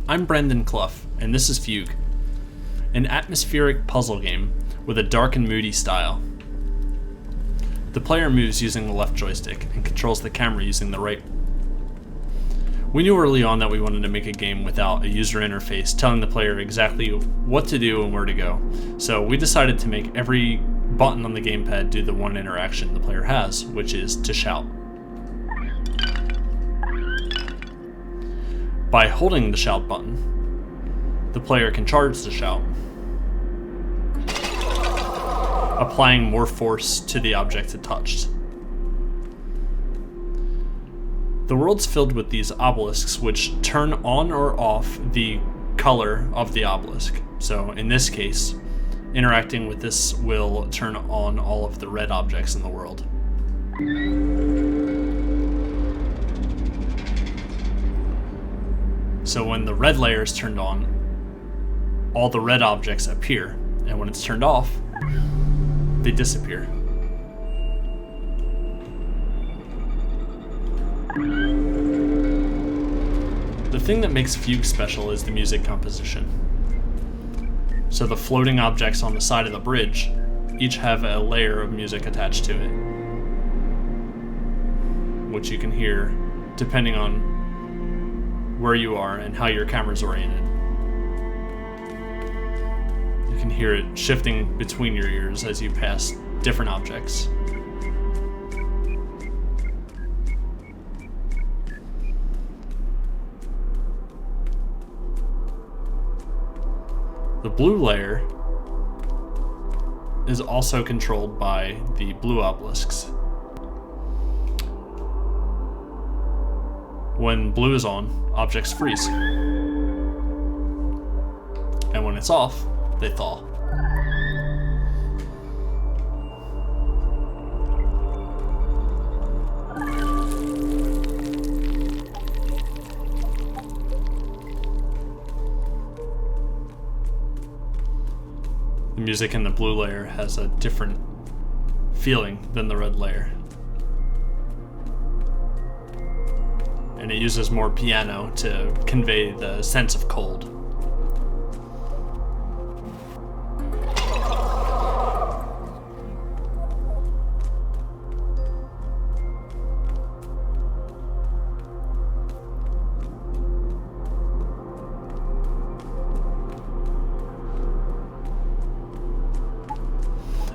I'm Brendan Clough, and this is Fugue, an atmospheric puzzle game with a dark and moody style. The player moves using the left joystick and controls the camera using the right. We knew early on that we wanted to make a game without a user interface telling the player exactly what to do and where to go, so we decided to make every button on the gamepad do the one interaction the player has, which is to shout. By holding the shout button, the player can charge the shout, applying more force to the object it touched. The world's filled with these obelisks which turn on or off the color of the obelisk. So in this case, interacting with this will turn on all of the red objects in the world. So when the red layer is turned on, all the red objects appear, and when it's turned off, they disappear. The thing that makes Fugue special is the music composition. So the floating objects on the side of the bridge each have a layer of music attached to it, which you can hear depending on where you are and how your camera's oriented. You can hear it shifting between your ears as you pass different objects. The blue layer is also controlled by the blue obelisks. When blue is on, objects freeze. And when it's off, they thaw. The music in the blue layer has a different feeling than the red layer. And it uses more piano to convey the sense of cold.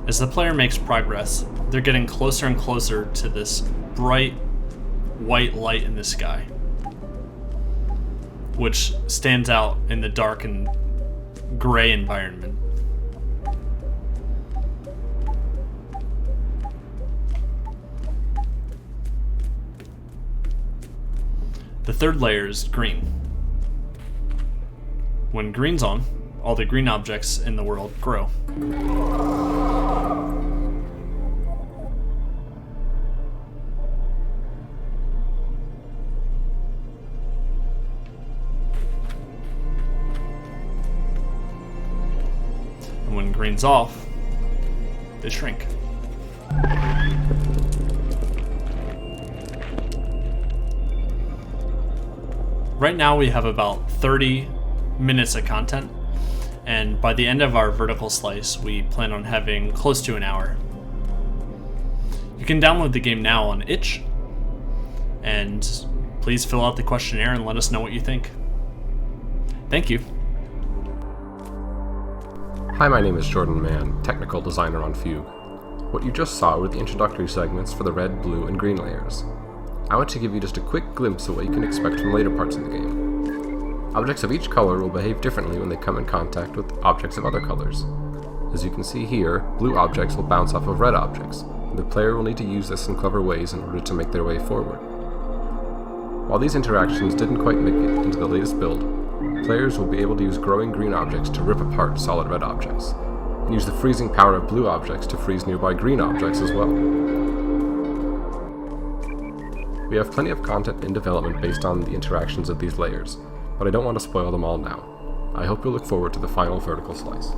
As the player makes progress, they're getting closer and closer to this bright white light in the sky, which stands out in the dark and gray environment. The third layer is green. When green's on, all the green objects in the world grow. And when green's off, they shrink. Right now we have about 30 minutes of content, and by the end of our vertical slice, we plan on having close to an hour. You can download the game now on itch, and please fill out the questionnaire and let us know what you think. Thank you. Hi, my name is Jordan Mann, technical designer on Fugue. What you just saw were the introductory segments for the red, blue, and green layers. I want to give you just a quick glimpse of what you can expect from later parts of the game. Objects of each color will behave differently when they come in contact with objects of other colors. As you can see here, blue objects will bounce off of red objects, and the player will need to use this in clever ways in order to make their way forward. While these interactions didn't quite make it into the latest build, players will be able to use growing green objects to rip apart solid red objects, and use the freezing power of blue objects to freeze nearby green objects as well. We have plenty of content in development based on the interactions of these layers, but I don't want to spoil them all now. I hope you'll look forward to the final vertical slice.